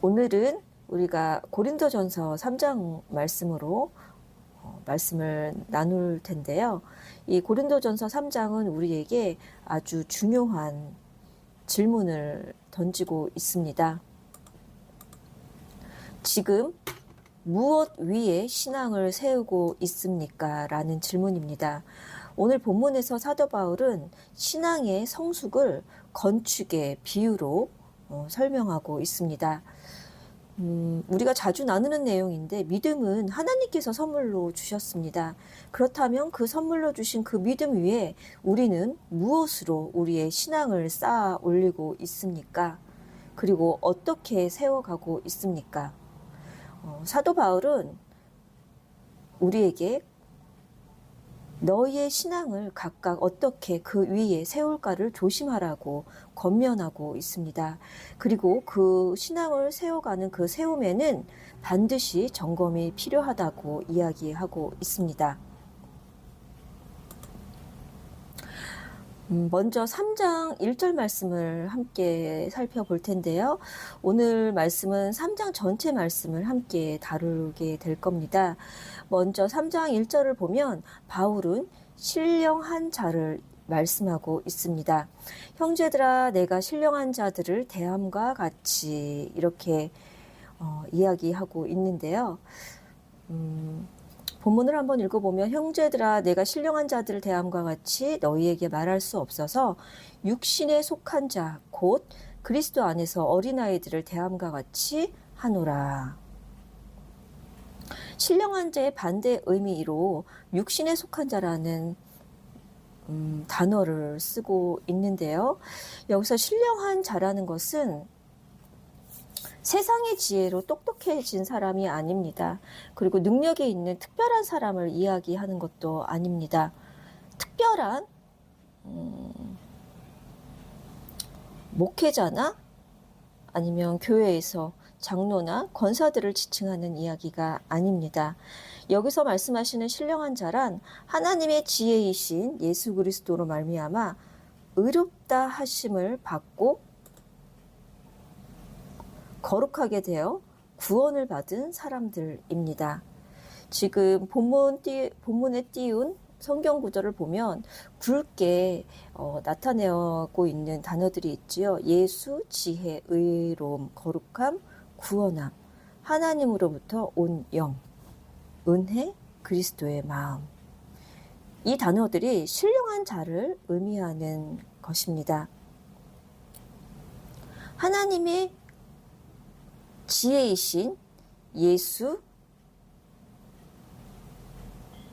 오늘은 우리가 고린도전서 3장 말씀으로 말씀을 나눌 텐데요. 이 고린도전서 3장은 우리에게 아주 중요한 질문을 던지고 있습니다. 지금 무엇 위에 신앙을 세우고 있습니까? 라는 질문입니다. 오늘 본문에서 사도 바울은 신앙의 성숙을 건축의 비유로 설명하고 있습니다. 우리가 자주 나누는 내용인데 믿음은 하나님께서 선물로 주셨습니다. 그렇다면 그 선물로 주신 그 믿음 위에 우리는 무엇으로 우리의 신앙을 쌓아 올리고 있습니까? 그리고 어떻게 세워가고 있습니까? 사도 바울은 우리에게 너희의 신앙을 각각 어떻게 그 위에 세울까를 조심하라고 권면하고 있습니다. 그리고 그 신앙을 세워가는 그 세움에는 반드시 점검이 필요하다고 이야기하고 있습니다. 먼저 3장 1절 말씀을 함께 살펴볼 텐데요. 오늘 말씀은 3장 전체 말씀을 함께 다루게 될 겁니다. 먼저 3장 1절을 보면 바울은 신령한 자를 말씀하고 있습니다. 형제들아 내가 신령한 자들을 대함과 같이 이렇게 이야기하고 있는데요. 본문을 한번 읽어보면 형제들아 내가 신령한 자들을 대함과 같이 너희에게 말할 수 없어서 육신에 속한 자 곧 그리스도 안에서 어린아이들을 대함과 같이 하노라. 신령한 자의 반대 의미로 육신에 속한 자라는 단어를 쓰고 있는데요. 여기서 신령한 자라는 것은 세상의 지혜로 똑똑해진 사람이 아닙니다. 그리고 능력이 있는 특별한 사람을 이야기하는 것도 아닙니다. 특별한 목회자나 아니면 교회에서 장로나 권사들을 지칭하는 이야기가 아닙니다. 여기서 말씀하시는 신령한 자란 하나님의 지혜이신 예수 그리스도로 말미암아 의롭다 하심을 받고 거룩하게 되어 구원을 받은 사람들입니다. 지금 본문에 띄운 성경 구절을 보면 굵게 나타내고 있는 단어들이 있지요. 예수, 지혜, 의로움, 거룩함, 구원함, 하나님으로부터 온 영, 은혜, 그리스도의 마음. 이 단어들이 신령한 자를 의미하는 것입니다. 하나님의 지혜이신 예수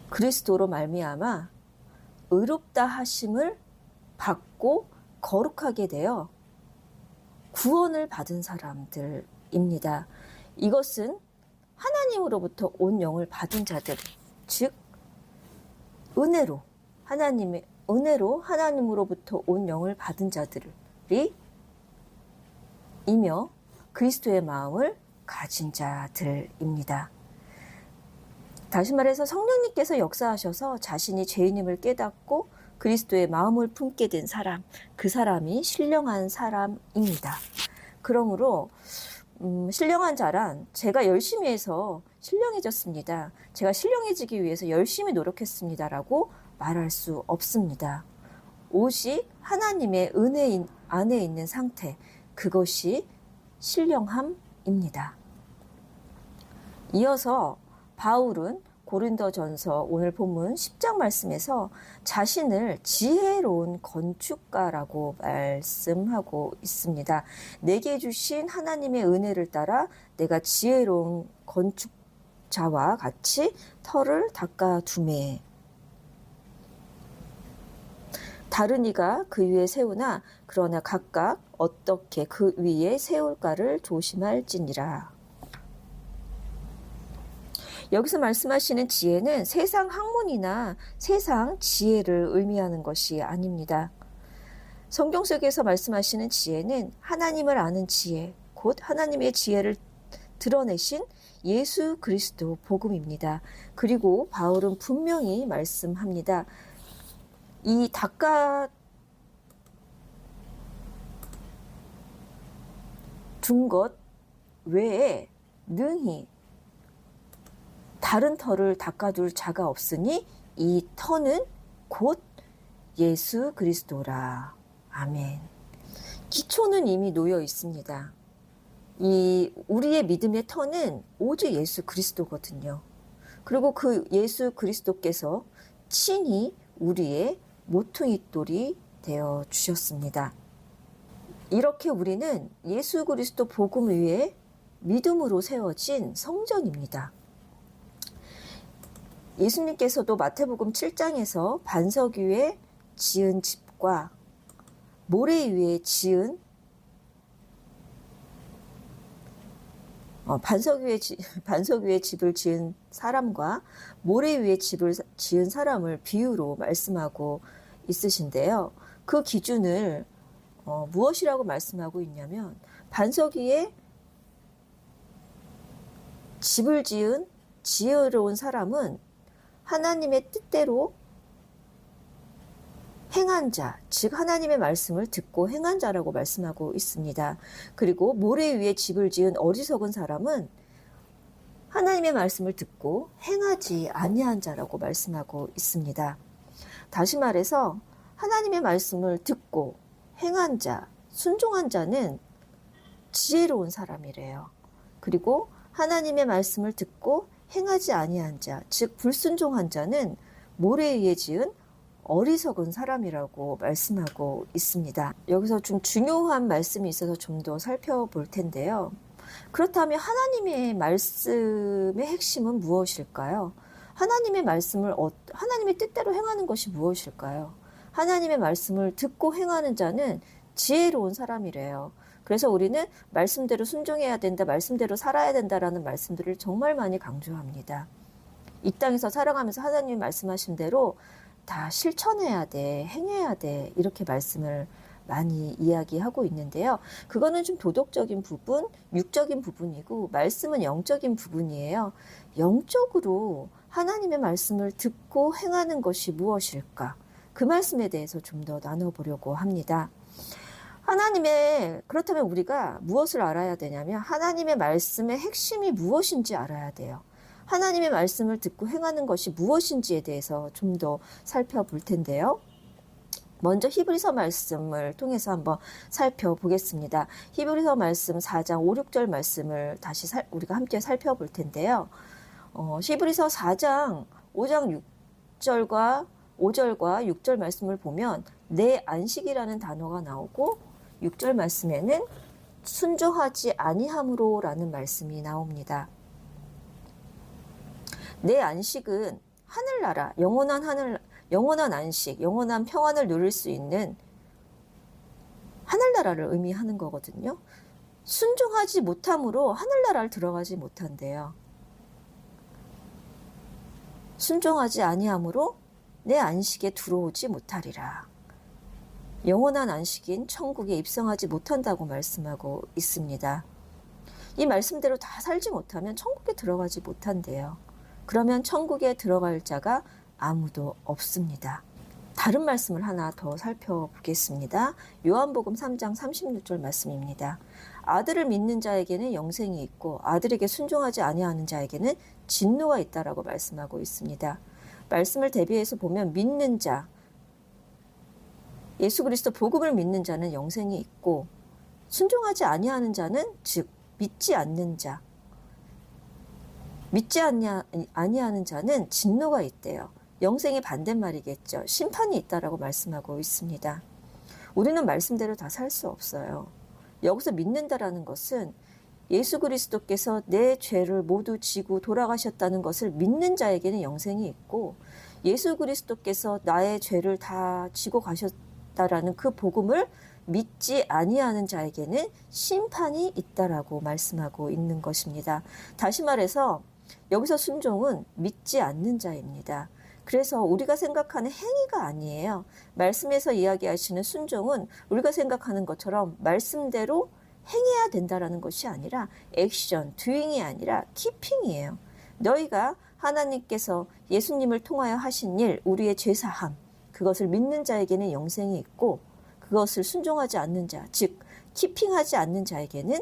그리스도로 말미암아 의롭다 하심을 받고 거룩하게 되어 구원을 받은 사람들입니다. 이것은 하나님으로부터 온 영을 받은 자들, 즉 은혜로 하나님의 은혜로 하나님으로부터 온 영을 받은 자들이 이며 그리스도의 마음을 가진 자들입니다. 다시 말해서 성령님께서 역사하셔서 자신이 죄인임을 깨닫고 그리스도의 마음을 품게 된 사람, 그 사람이 신령한 사람입니다. 그러므로 신령한 자란 제가 열심히 해서 신령해졌습니다. 제가 신령해지기 위해서 열심히 노력했습니다라고 말할 수 없습니다. 오직 하나님의 은혜 안에 있는 상태, 그것이 신령함입니다. 이어서 바울은 고린도전서 오늘 본문 10장 말씀에서 자신을 지혜로운 건축가라고 말씀하고 있습니다. 내게 주신 하나님의 은혜를 따라 내가 지혜로운 건축자와 같이 터를 닦아두매. 다른 이가 그 위에 세우나 그러나 각각 어떻게 그 위에 세울까를 조심할지니라. 여기서 말씀하시는 지혜는 세상 학문이나 세상 지혜를 의미하는 것이 아닙니다. 성경 속에서 말씀하시는 지혜는 하나님을 아는 지혜, 곧 하나님의 지혜를 드러내신 예수 그리스도 복음입니다. 그리고 바울은 분명히 말씀합니다. 이 닦아 둔 것, 외에 능히 다른 터를 닦아둘 자가 없으니 이 터는 곧 예수 그리스도라. 아멘. 기초는 이미 놓여 있습니다. 우리의 믿음의 터는 오직 예수 그리스도거든요. 그리고 그 예수 그리스도께서 친히 우리의 모퉁이돌이 되어 주셨습니다. 이렇게 우리는 예수 그리스도 복음 위에 믿음으로 세워진 성전입니다. 예수님께서도 마태복음 7장에서 반석 위에 지은 집과 모래 위에 지은 반석 위에 집을 지은 사람과 모래 위에 집을 지은 사람을 비유로 말씀하고 있으신데요. 그 기준을 무엇이라고 말씀하고 있냐면 반석 위에 집을 지은 지혜로운 사람은 하나님의 뜻대로 행한 자, 즉 하나님의 말씀을 듣고 행한 자라고 말씀하고 있습니다. 그리고 모래 위에 집을 지은 어리석은 사람은 하나님의 말씀을 듣고 행하지 아니한 자라고 말씀하고 있습니다. 다시 말해서 하나님의 말씀을 듣고 행한 자, 순종한 자는 지혜로운 사람이래요. 그리고 하나님의 말씀을 듣고 행하지 아니한 자, 즉 불순종한 자는 모래 위에 지은 어리석은 사람이라고 말씀하고 있습니다. 여기서 좀 중요한 말씀이 있어서 좀 더 살펴볼 텐데요. 그렇다면 하나님의 말씀의 핵심은 무엇일까요? 하나님의 말씀을 하나님의 뜻대로 행하는 것이 무엇일까요? 하나님의 말씀을 듣고 행하는 자는 지혜로운 사람이래요. 그래서 우리는 말씀대로 순종해야 된다, 말씀대로 살아야 된다라는 말씀들을 정말 많이 강조합니다. 이 땅에서 살아가면서 하나님이 말씀하신 대로 다 실천해야 돼, 행해야 돼, 이렇게 말씀을 많이 이야기하고 있는데요. 그거는 좀 도덕적인 부분, 육적인 부분이고 말씀은 영적인 부분이에요. 영적으로 하나님의 말씀을 듣고 행하는 것이 무엇일까? 그 말씀에 대해서 좀 더 나눠보려고 합니다. 그렇다면 우리가 무엇을 알아야 되냐면 하나님의 말씀의 핵심이 무엇인지 알아야 돼요. 하나님의 말씀을 듣고 행하는 것이 무엇인지에 대해서 좀 더 살펴볼 텐데요. 먼저 히브리서 말씀을 통해서 한번 살펴보겠습니다. 히브리서 말씀 4장 5, 6절 말씀을 다시 우리가 함께 살펴볼 텐데요. 히브리서 4장 5장 6절과 6절 말씀을 보면 내 안식이라는 단어가 나오고 6절 말씀에는 순종하지 아니함으로 라는 말씀이 나옵니다. 내 안식은 하늘나라, 영원한 안식, 영원한 평안을 누릴 수 있는 하늘나라를 의미하는 거거든요. 순종하지 못함으로 하늘나라를 들어가지 못한대요. 순종하지 아니함으로 내 안식에 들어오지 못하리라. 영원한 안식인 천국에 입성하지 못한다고 말씀하고 있습니다. 이 말씀대로 다 살지 못하면 천국에 들어가지 못한대요. 그러면 천국에 들어갈 자가 아무도 없습니다. 다른 말씀을 하나 더 살펴보겠습니다. 요한복음 3장 36절 말씀입니다. 아들을 믿는 자에게는 영생이 있고 아들에게 순종하지 아니하는 자에게는 진노가 있다라고 말씀하고 있습니다. 말씀을 대비해서 보면 믿는 자, 예수 그리스도 복음을 믿는 자는 영생이 있고 순종하지 아니하는 자는 즉 믿지 않는 자, 믿지 아니하는 자는 진노가 있대요. 영생의 반대말이겠죠. 심판이 있다라고 말씀하고 있습니다. 우리는 말씀대로 다 살 수 없어요. 여기서 믿는다라는 것은 예수 그리스도께서 내 죄를 모두 지고 돌아가셨다는 것을 믿는 자에게는 영생이 있고 예수 그리스도께서 나의 죄를 다 지고 가셨다라는 그 복음을 믿지 아니하는 자에게는 심판이 있다라고 말씀하고 있는 것입니다. 다시 말해서 여기서 순종은 믿지 않는 자입니다. 그래서 우리가 생각하는 행위가 아니에요. 말씀에서 이야기하시는 순종은 우리가 생각하는 것처럼 말씀대로 행해야 된다라는 것이 아니라 액션, doing이 아니라 keeping이에요. 너희가 하나님께서 예수님을 통하여 하신 일, 우리의 죄사함, 그것을 믿는 자에게는 영생이 있고 그것을 순종하지 않는 자, 즉 keeping하지 않는 자에게는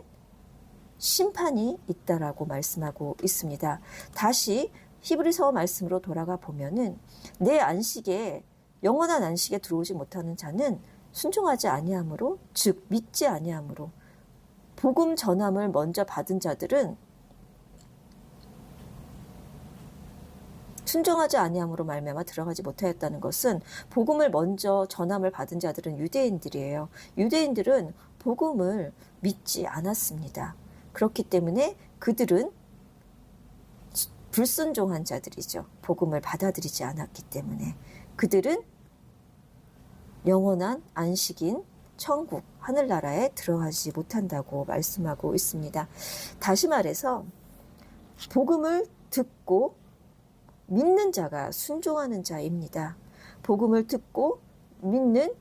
심판이 있다라고 말씀하고 있습니다. 다시 히브리서 말씀으로 돌아가 보면은 내 안식에 영원한 안식에 들어오지 못하는 자는 순종하지 아니함으로, 즉 믿지 아니함으로, 복음 전함을 먼저 받은 자들은 순종하지 아니함으로 말미암아 들어가지 못하였다는 것은, 복음을 먼저 전함을 받은 자들은 유대인들이에요. 유대인들은 복음을 믿지 않았습니다. 그렇기 때문에 그들은 불순종한 자들이죠. 복음을 받아들이지 않았기 때문에 그들은 영원한 안식인 천국, 하늘나라에 들어가지 못한다고 말씀하고 있습니다. 다시 말해서 복음을 듣고 믿는 자가 순종하는 자입니다. 복음을 듣고 믿는,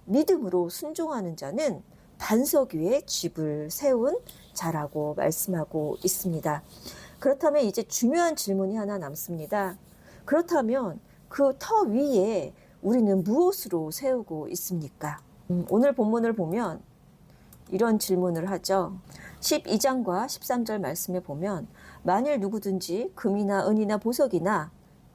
믿음으로 순종하는 자는 반석 위에 집을 세운 자라고 말씀하고 있습니다. 그렇다면 이제 중요한 질문이 하나 남습니다. 그렇다면 그 터 위에 우리는 무엇으로 세우고 있습니까? 오늘 본문을 보면 이런 질문을 하죠. 12장과 13절 말씀에 보면, 만일 누구든지 금이나 은이나 보석이나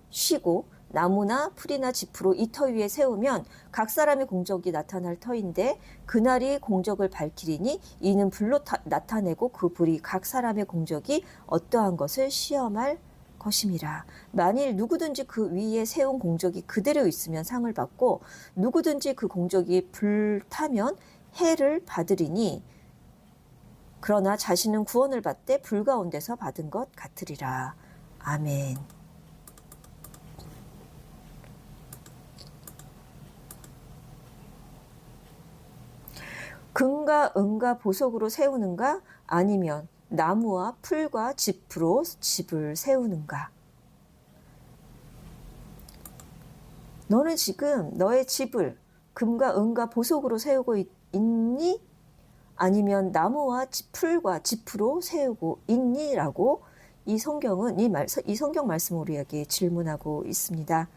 쉬고 나무나 풀이나 짚으로 이 터 위에 세우면 각 사람의 공적이 나타날 터인데 그날이 공적을 밝히리니 이는 불로 나타내고 그 불이 각 사람의 공적이 어떠한 것을 시험할 것임이라. 만일 누구든지 그 위에 세운 공적이 그대로 있으면 상을 받고 누구든지 그 공적이 불타면 해를 받으리니 그러나 자신은 구원을 받되 불 가운데서 받은 것 같으리라. 아멘. 금과 은과 보석으로 세우는가, 아니면 나무와 풀과 짚으로 집을 세우는가? 너는 지금 너의 집을 금과 은과 보석으로 세우고 있니? 아니면 나무와 풀과 짚으로 세우고 있니? 라고 이 성경은 이 성경 말씀 우리에게 질문하고 있습니다.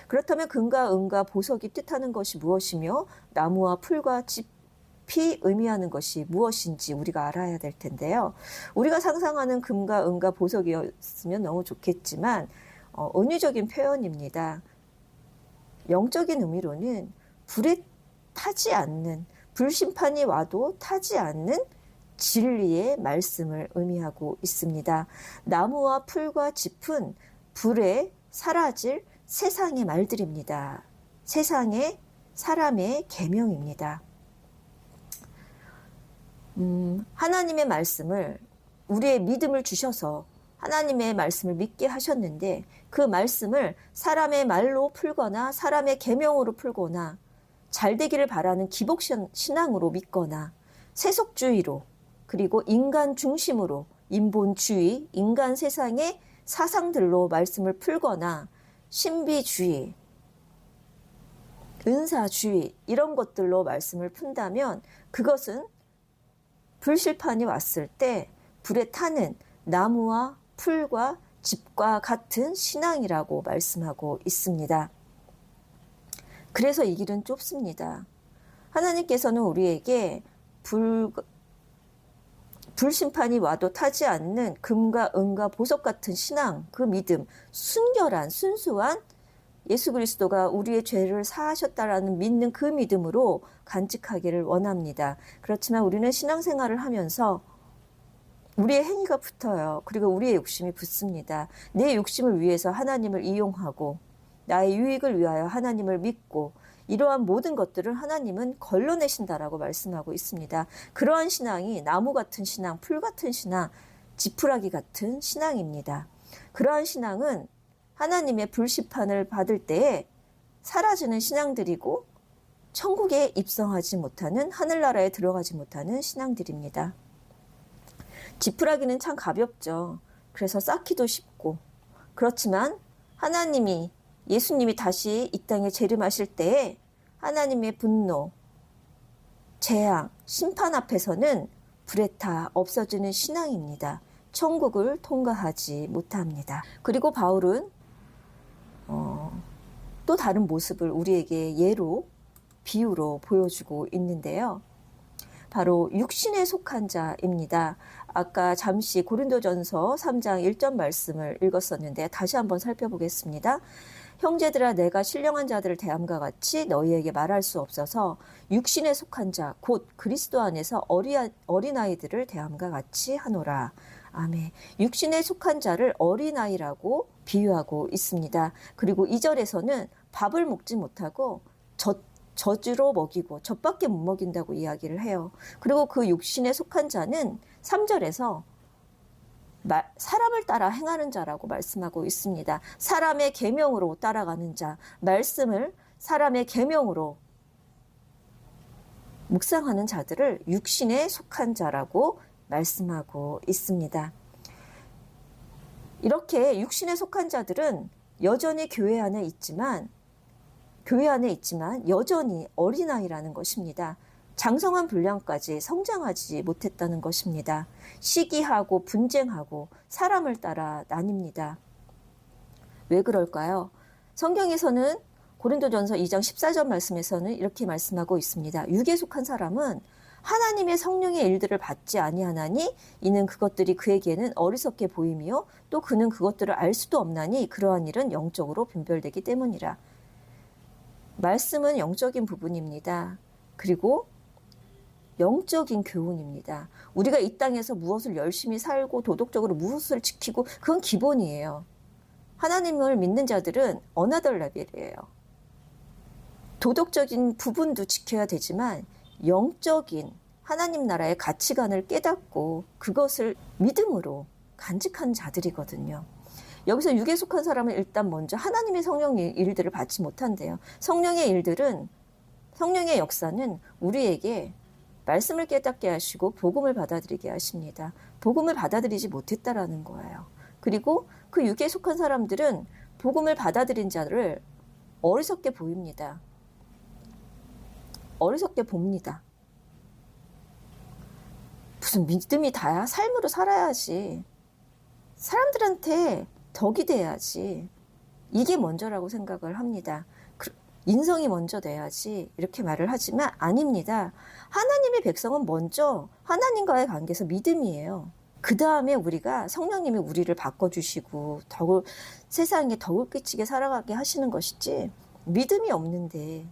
그렇다면 금과 은과 보석이 뜻하는 것이 무엇이며 나무와 풀과 짚이 의미하는 것이 무엇인지 우리가 알아야 될 텐데요. 우리가 상상하는 금과 은과 보석이었으면 너무 좋겠지만 은유적인 표현입니다. 영적인 의미로는 불에 타지 않는, 불심판이 와도 타지 않는 진리의 말씀을 의미하고 있습니다. 나무와 풀과 짚은 불에 사라질 세상의 말들입니다. 세상의 사람의 계명입니다. 하나님의 말씀을, 우리의 믿음을 주셔서 하나님의 말씀을 믿게 하셨는데 그 말씀을 사람의 말로 풀거나 사람의 계명으로 풀거나 잘되기를 바라는 기복신앙으로 믿거나 세속주의로, 그리고 인간 중심으로, 인본주의, 인간 세상의 사상들로 말씀을 풀거나 신비주의, 은사주의 이런 것들로 말씀을 푼다면 그것은 불실판이 왔을 때 불에 타는 나무와 풀과 짚과 같은 신앙이라고 말씀하고 있습니다. 그래서 이 길은 좁습니다. 하나님께서는 우리에게 불심판이 와도 타지 않는 금과 은과 보석 같은 신앙, 그 믿음, 순결한 순수한 예수 그리스도가 우리의 죄를 사하셨다라는 믿는 그 믿음으로 간직하기를 원합니다. 그렇지만 우리는 신앙생활을 하면서 우리의 행위가 붙어요. 그리고 우리의 욕심이 붙습니다. 내 욕심을 위해서 하나님을 이용하고 나의 유익을 위하여 하나님을 믿고 이러한 모든 것들을 하나님은 걸러내신다라고 말씀하고 있습니다. 그러한 신앙이 나무 같은 신앙, 풀 같은 신앙, 지푸라기 같은 신앙입니다. 그러한 신앙은 하나님의 불심판을 받을 때에 사라지는 신앙들이고 천국에 입성하지 못하는, 하늘나라에 들어가지 못하는 신앙들입니다. 지푸라기는 참 가볍죠. 그래서 쌓기도 쉽고, 그렇지만 하나님이, 예수님이 다시 이 땅에 재림하실 때에 하나님의 분노, 재앙, 심판 앞에서는 불에 타 없어지는 신앙입니다. 천국을 통과하지 못합니다. 그리고 바울은 또 다른 모습을 우리에게 예로, 비유로 보여주고 있는데요. 바로 육신에 속한 자입니다. 아까 잠시 고린도전서 3장 1절 말씀을 읽었었는데 다시 한번 살펴보겠습니다. 형제들아 내가 신령한 자들을 대함과 같이 너희에게 말할 수 없어서 육신에 속한 자 곧 그리스도 안에서 어린아이들을 대함과 같이 하노라. 아멘. 육신에 속한 자를 어린아이라고 비유하고 있습니다. 그리고 2절에서는 밥을 먹지 못하고 젖으로 먹이고 젖밖에 못 먹인다고 이야기를 해요. 그리고 그 육신에 속한 자는 3절에서 사람을 따라 행하는 자라고 말씀하고 있습니다. 사람의 계명으로 따라가는 자, 말씀을 사람의 계명으로 묵상하는 자들을 육신에 속한 자라고 말씀하고 있습니다. 이렇게 육신에 속한 자들은 여전히 교회 안에 있지만 여전히 어린아이라는 것입니다. 장성한 분량까지 성장하지 못했다는 것입니다. 시기하고 분쟁하고 사람을 따라 나뉩니다. 왜 그럴까요? 성경에서는 고린도전서 2장 14절 말씀에서는 이렇게 말씀하고 있습니다. 육에 속한 사람은 하나님의 성령의 일들을 받지 아니하나니 이는 그것들이 그에게는 어리석게 보이며 또 그는 그것들을 알 수도 없나니 그러한 일은 영적으로 분별되기 때문이라. 말씀은 영적인 부분입니다. 그리고 영적인 교훈입니다. 우리가 이 땅에서 무엇을 열심히 살고 도덕적으로 무엇을 지키고 그건 기본이에요. 하나님을 믿는 자들은 어나더 레벨이에요. 도덕적인 부분도 지켜야 되지만 영적인 하나님 나라의 가치관을 깨닫고 그것을 믿음으로 간직한 자들이거든요. 여기서 육에 속한 사람은 일단 먼저 하나님의 성령의 일들을 받지 못한대요. 성령의 역사는 우리에게 말씀을 깨닫게 하시고 복음을 받아들이게 하십니다. 복음을 받아들이지 못했다라는 거예요. 그리고 그 육에 속한 사람들은 복음을 받아들인 자를 어리석게 보입니다. 어리석게 봅니다. 무슨 믿음이 다야? 삶으로 살아야지. 사람들한테 덕이 돼야지. 이게 먼저라고 생각을 합니다. 인성이 먼저 돼야지 이렇게 말을 하지만 아닙니다. 하나님의 백성은 먼저 하나님과의 관계에서 믿음이에요. 그 다음에 우리가 성령님이 우리를 바꿔주시고 세상에 덕을 끼치게 살아가게 하시는 것이지 믿음이 없는데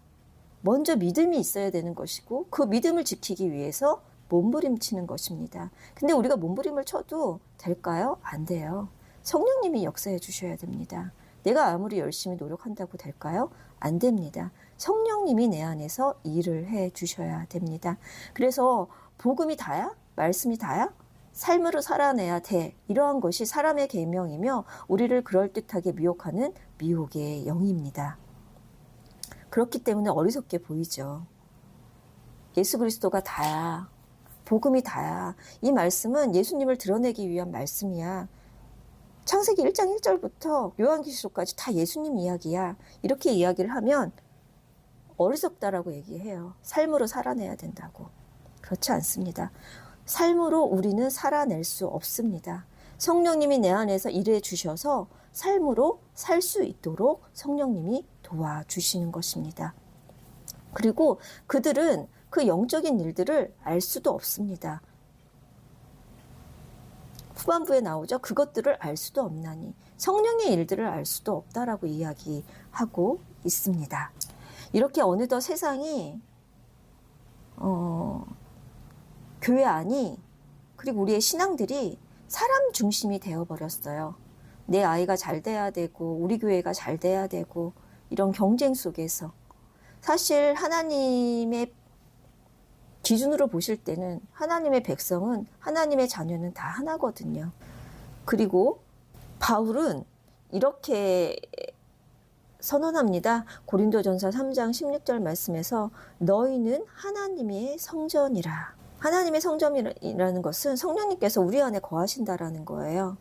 먼저 믿음이 있어야 되는 것이고 그 믿음을 지키기 위해서 몸부림치는 것입니다. 근데 우리가 몸부림을 쳐도 될까요? 안 돼요. 성령님이 역사해 주셔야 됩니다. 내가 아무리 열심히 노력한다고 될까요? 안 됩니다. 성령님이 내 안에서 일을 해 주셔야 됩니다. 그래서 복음이 다야? 말씀이 다야? 삶으로 살아내야 돼. 이러한 것이 사람의 계명이며 우리를 그럴듯하게 미혹하는 미혹의 영입니다. 그렇기 때문에 어리석게 보이죠. 예수 그리스도가 다야. 복음이 다야. 이 말씀은 예수님을 드러내기 위한 말씀이야. 창세기 1장 1절부터 요한계시록까지 다 예수님 이야기야. 이렇게 이야기를 하면 어리석다라고 얘기해요. 삶으로 살아내야 된다고. 그렇지 않습니다. 삶으로 우리는 살아낼 수 없습니다. 성령님이 내 안에서 일해 주셔서 삶으로 살 수 있도록 성령님이 도와주시는 것입니다. 그리고 그들은 그 영적인 일들을 알 수도 없습니다. 후반부에 나오죠. 그것들을 알 수도 없나니 성령의 일들을 알 수도 없다라고 이야기하고 있습니다. 이렇게 어느덧 세상이 교회 안이 그리고 우리의 신앙들이 사람 중심이 되어버렸어요. 내 아이가 잘 돼야 되고 우리 교회가 잘 돼야 되고 이런 경쟁 속에서 사실 하나님의 기준으로 보실 때는 하나님의 백성은 하나님의 자녀는 다 하나거든요. 그리고 바울은 이렇게 선언합니다. 고린도전서 3장 16절 말씀에서 너희는 하나님의 성전이라. 하나님의 성전이라는 것은 성령님께서 우리 안에 거하신다라는 거예요.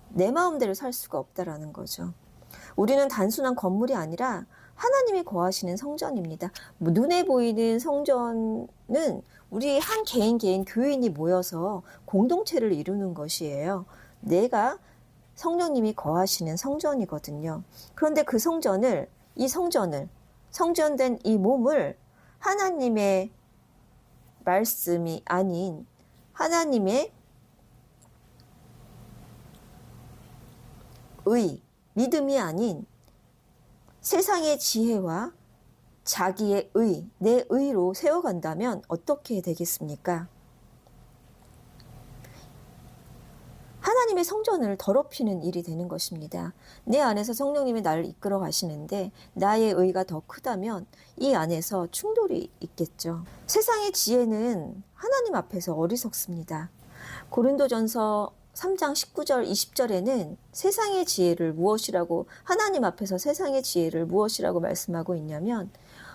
내 마음대로 살 수가 없다라는 거죠. 우리는 단순한 건물이 아니라 하나님이 거하시는 성전입니다. 눈에 보이는 성전은 우리 한 개인 교인이 모여서 공동체를 이루는 것이에요. 내가 성령님이 거하시는 성전이거든요. 그런데 그 성전된 이 몸을 하나님의 말씀이 아닌 하나님의 의, 믿음이 아닌 세상의 지혜와 자기의 의, 내 의로 세워간다면 어떻게 되겠습니까? 하나님의 성전을 더럽히는 일이 되는 것입니다. 내 안에서 성령님이 나를 이끌어 가시는데 나의 의가 더 크다면 이 안에서 충돌이 있겠죠. 세상의 지혜는 하나님 앞에서 어리석습니다. 고린도전서 3장 19절 20절에는 세상의 지혜를 무엇이라고, 하나님 앞에서 세상의 지혜를 무엇이라고 말씀하고 있냐면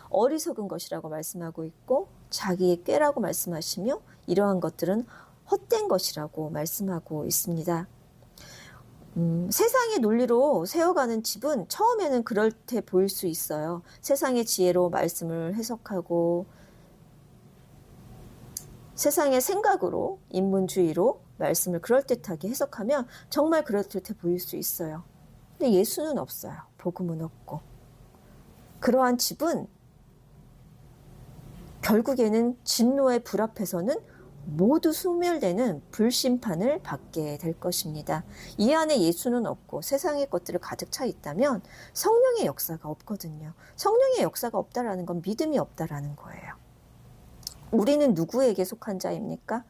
어리석은 것이라고 말씀하고 있고 자기의 꾀라고 말씀하시며 이러한 것들은 헛된 것이라고 말씀하고 있습니다. 세상의 논리로 세워가는 집은 처음에는 그럴듯해 보일 수 있어요. 세상의 지혜로 말씀을 해석하고 세상의 생각으로, 인문주의로 말씀을 그럴듯하게 해석하면 정말 그럴듯해 보일 수 있어요. 근데 예수는 없어요. 복음은 없고. 그러한 집은 결국에는 진노의 불 앞에서는 모두 소멸되는 불심판을 받게 될 것입니다. 이 안에 예수는 없고 세상의 것들을 가득 차 있다면 성령의 역사가 없거든요. 성령의 역사가 없다라는 건 믿음이 없다라는 거예요. 우리는 누구에게 속한 자입니까?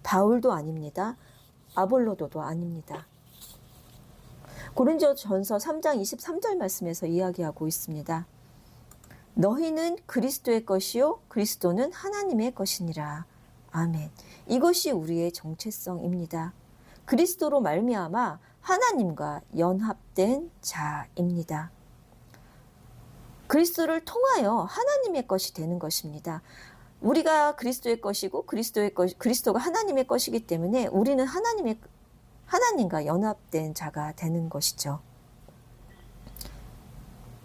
바울도 아닙니다. 아볼로도도 아닙니다. 고린도전서 3장 23절 말씀에서 이야기하고 있습니다. 너희는 그리스도의 것이요 그리스도는 하나님의 것이니라. 아멘. 이것이 우리의 정체성입니다. 그리스도로 말미암아 하나님과 연합된 자입니다. 그리스도를 통하여 하나님의 것이 되는 것입니다. 우리가 그리스도의 것이고 그리스도가 하나님의 것이기 때문에 우리는 하나님과 연합된 자가 되는 것이죠.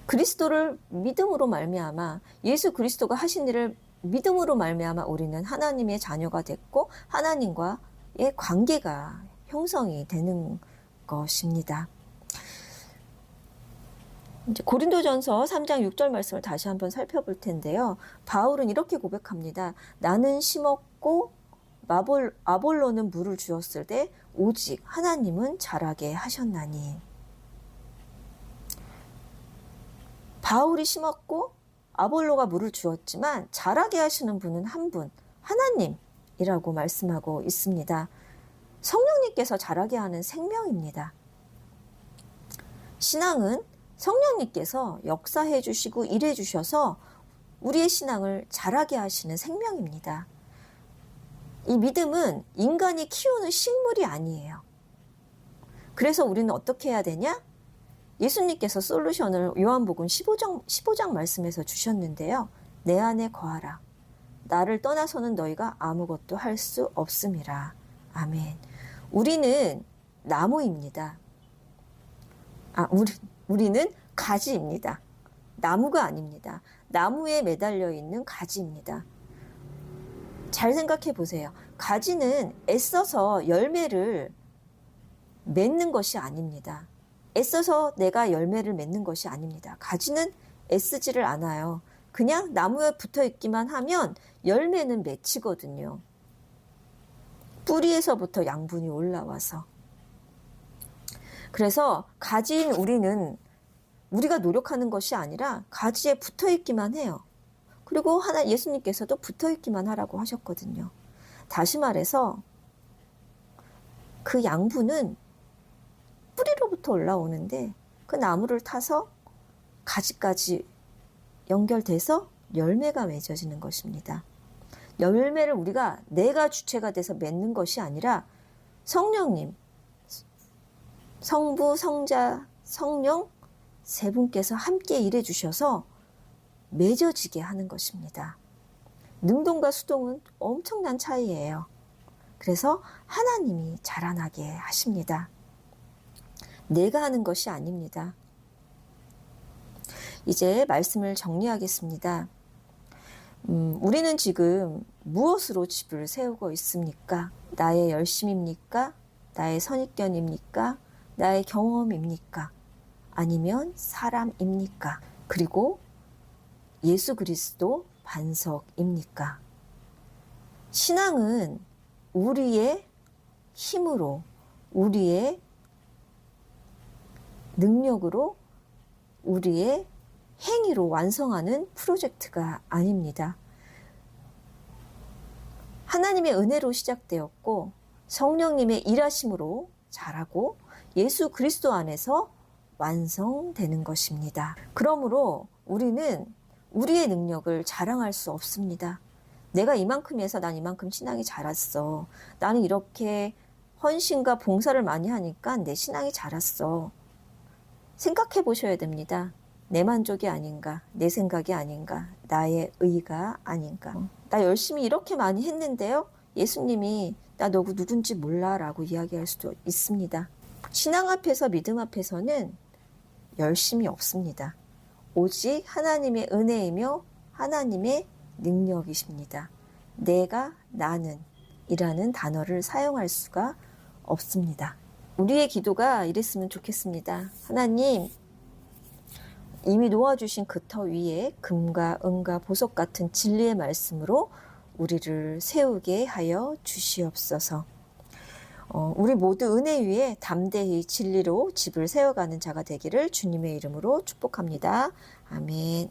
그리스도를 믿음으로 말미암아 예수 그리스도가 하신 일을 믿음으로 말미암아 우리는 하나님의 자녀가 됐고 하나님과의 관계가 형성이 되는 것입니다. 이제 고린도전서 3장 6절 말씀을 다시 한번 살펴볼 텐데요. 바울은 이렇게 고백합니다. 나는 심었고 아볼로는 물을 주었을 때 오직 하나님은 자라게 하셨나니. 바울이 심었고 아볼로가 물을 주었지만 자라게 하시는 분은 한 분, 하나님이라고 말씀하고 있습니다. 성령님께서 자라게 하는 생명입니다. 신앙은 성령님께서 역사해 주시고 일해 주셔서 우리의 신앙을 자라게 하시는 생명입니다. 이 믿음은 인간이 키우는 식물이 아니에요. 그래서 우리는 어떻게 해야 되냐? 예수님께서 솔루션을 요한복음 15장 말씀에서 주셨는데요. 내 안에 거하라. 나를 떠나서는 너희가 아무것도 할 수 없음이라. 아멘. 우리는 나무입니다. 우리는 가지입니다. 나무가 아닙니다. 나무에 매달려 있는 가지입니다. 잘 생각해 보세요. 가지는 애써서 열매를 맺는 것이 아닙니다. 애써서 내가 열매를 맺는 것이 아닙니다. 가지는 애쓰지를 않아요. 그냥 나무에 붙어 있기만 하면 열매는 맺히거든요. 뿌리에서부터 양분이 올라와서. 그래서 가지인 우리는 우리가 노력하는 것이 아니라 가지에 붙어 있기만 해요. 그리고 예수님께서도 붙어 있기만 하라고 하셨거든요. 다시 말해서 그 양분은 뿌리로부터 올라오는데 그 나무를 타서 가지까지 연결돼서 열매가 맺어지는 것입니다. 열매를 내가 주체가 돼서 맺는 것이 아니라 성령님, 성부, 성자, 성령 세 분께서 함께 일해 주셔서 맺어지게 하는 것입니다. 능동과 수동은 엄청난 차이예요. 그래서 하나님이 자라나게 하십니다. 내가 하는 것이 아닙니다. 이제 말씀을 정리하겠습니다. 우리는 지금 무엇으로 집을 세우고 있습니까? 나의 열심입니까? 나의 선입견입니까? 나의 경험입니까? 아니면 사람입니까? 그리고 예수 그리스도 반석입니까? 신앙은 우리의 힘으로, 우리의 능력으로 우리의 행위로 완성하는 프로젝트가 아닙니다. 하나님의 은혜로 시작되었고 성령님의 일하심으로 자라고 예수 그리스도 안에서 완성되는 것입니다. 그러므로 우리는 우리의 능력을 자랑할 수 없습니다. 내가 이만큼 해서 난 이만큼 신앙이 자랐어. 나는 이렇게 헌신과 봉사를 많이 하니까 내 신앙이 자랐어. 생각해 보셔야 됩니다. 내 만족이 아닌가, 내 생각이 아닌가, 나의 의가 아닌가. 나 열심히 이렇게 많이 했는데요. 예수님이 나 너구 누군지 몰라 라고 이야기할 수도 있습니다. 신앙 앞에서 믿음 앞에서는 열심이 없습니다. 오직 하나님의 은혜이며 하나님의 능력이십니다. 내가, 나는 이라는 단어를 사용할 수가 없습니다. 우리의 기도가 이랬으면 좋겠습니다. 하나님, 이미 놓아주신 그 터 위에 금과 은과 보석 같은 진리의 말씀으로 우리를 세우게 하여 주시옵소서. 우리 모두 은혜 위에 담대히 진리로 집을 세워가는 자가 되기를 주님의 이름으로 축복합니다. 아멘.